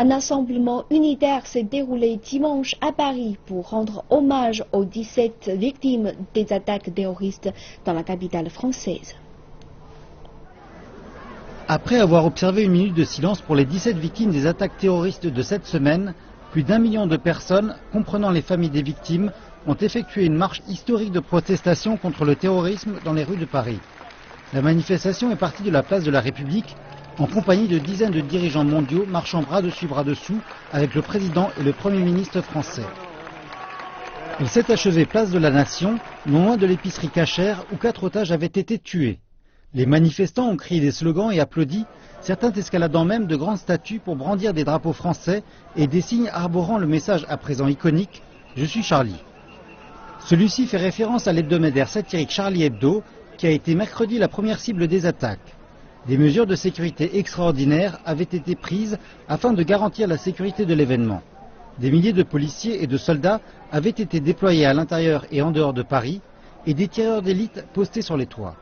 Un rassemblement unitaire s'est déroulé dimanche à Paris pour rendre hommage aux 17 victimes des attaques terroristes dans la capitale française. Après avoir observé une minute de silence pour les 17 victimes des attaques terroristes de cette semaine, plus d'1 million de personnes, comprenant les familles des victimes, ont effectué une marche historique de protestation contre le terrorisme dans les rues de Paris. La manifestation est partie de la place de la République en compagnie de dizaines de dirigeants mondiaux marchant bras dessus bras dessous avec le président et le Premier ministre français. Il s'est achevé place de la Nation, non loin de l'épicerie cachère où 4 otages avaient été tués. Les manifestants ont crié des slogans et applaudi, certains escaladant même de grandes statues pour brandir des drapeaux français et des signes arborant le message à présent iconique « Je suis Charlie ». Celui-ci fait référence à l'hebdomadaire satirique Charlie Hebdo, qui a été mercredi la première cible des attaques. Des mesures de sécurité extraordinaires avaient été prises afin de garantir la sécurité de l'événement. Des milliers de policiers et de soldats avaient été déployés à l'intérieur et en dehors de Paris et des tireurs d'élite postés sur les toits.